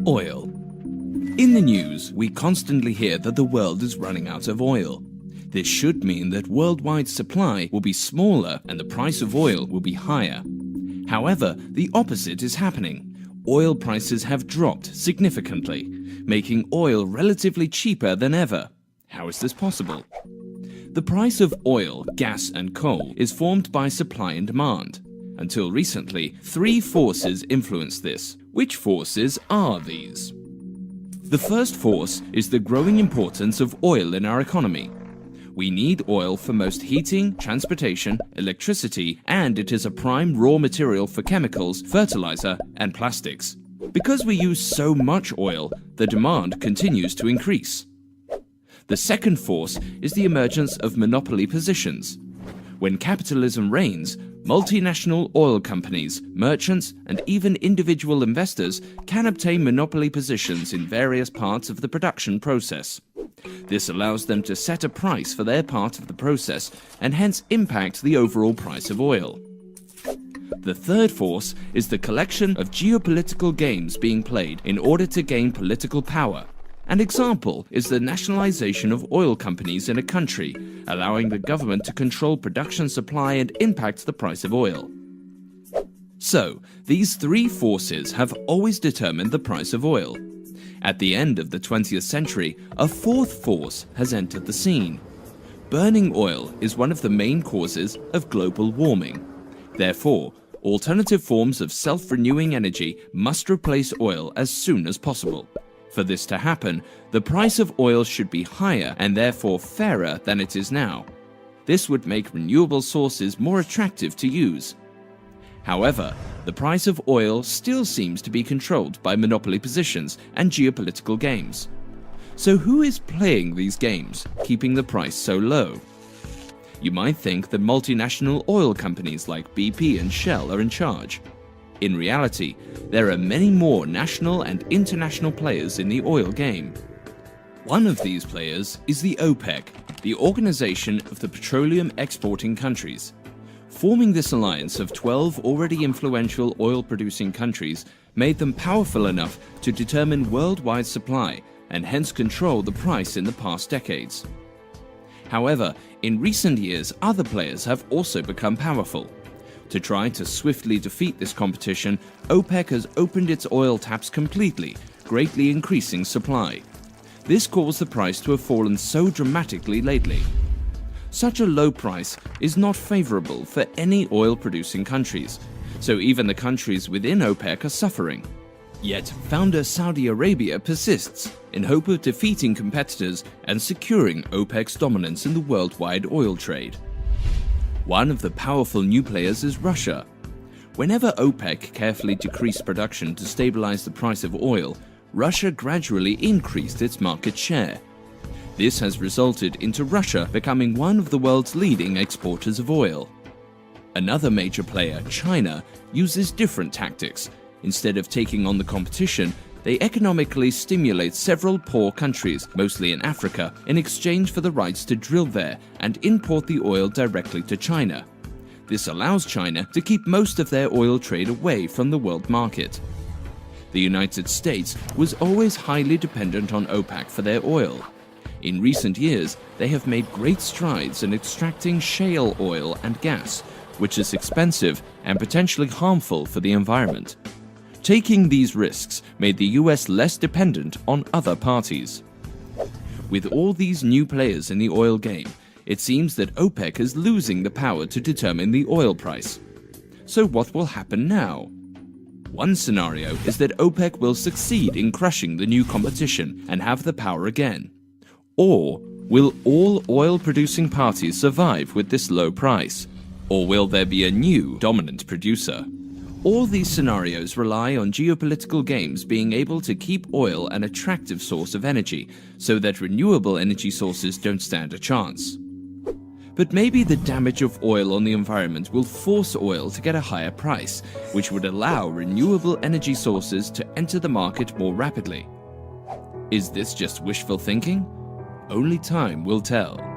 Oil. In the news, we constantly hear that the world is running out of oil. This should mean that worldwide supply will be smaller and the price of oil will be higher. However, the opposite is happening. Oil prices have dropped significantly, making oil relatively cheaper than ever. How is this possible? The price of oil, gas and coal is formed by supply and demand. Until recently, three forces influence this. Which forces are these? The first force is the growing importance of oil in our economy. We need oil for most heating, transportation, electricity, and it is a prime raw material for chemicals, fertilizer, and plastics. Because we use so much oil, the demand continues to increase. The second force is the emergence of monopoly positions. When capitalism reigns, multinational oil companies, merchants, and even individual investors can obtain monopoly positions in various parts of the production process. This allows them to set a price for their part of the process and hence impact the overall price of oil. The third force is the collection of geopolitical games being played in order to gain political power. An example is the nationalization of oil companies in a country, allowing the government to control production supply and impact the price of oil. So, these three forces have always determined the price of oil. At the end of the 20th century, a fourth force has entered the scene. Burning oil is one of the main causes of global warming. Therefore, alternative forms of self-renewing energy must replace oil as soon as possible. For this to happen, the price of oil should be higher and therefore fairer than it is now. This would make renewable sources more attractive to use. However, the price of oil still seems to be controlled by monopoly positions and geopolitical games. So who is playing these games, keeping the price so low? You might think that multinational oil companies like BP and Shell are in charge. In reality, there are many more national and international players in the oil game. One of these players is the OPEC, the Organization of the Petroleum Exporting Countries. Forming this alliance of 12 already influential oil-producing countries made them powerful enough to determine worldwide supply and hence control the price in the past decades. However, in recent years, other players have also become powerful. To try to swiftly defeat this competition, OPEC has opened its oil taps completely, greatly increasing supply. This caused the price to have fallen so dramatically lately. Such a low price is not favorable for any oil-producing countries, so even the countries within OPEC are suffering. Yet, founder Saudi Arabia persists in hope of defeating competitors and securing OPEC's dominance in the worldwide oil trade. One of the powerful new players is Russia. Whenever OPEC carefully decreased production to stabilize the price of oil, Russia gradually increased its market share. This has resulted into Russia becoming one of the world's leading exporters of oil. Another major player, China, uses different tactics. Instead of taking on the competition, they economically stimulate several poor countries, mostly in Africa, in exchange for the rights to drill there and import the oil directly to China. This allows China to keep most of their oil trade away from the world market. The United States was always highly dependent on OPEC for their oil. In recent years, they have made great strides in extracting shale oil and gas, which is expensive and potentially harmful for the environment. Taking these risks made the US less dependent on other parties. With all these new players in the oil game, it seems that OPEC is losing the power to determine the oil price. So what will happen now? One scenario is that OPEC will succeed in crushing the new competition and have the power again. Or will all oil-producing parties survive with this low price? Or will there be a new dominant producer? All these scenarios rely on geopolitical games being able to keep oil an attractive source of energy, so that renewable energy sources don't stand a chance. But maybe the damage of oil on the environment will force oil to get a higher price, which would allow renewable energy sources to enter the market more rapidly. Is this just wishful thinking? Only time will tell.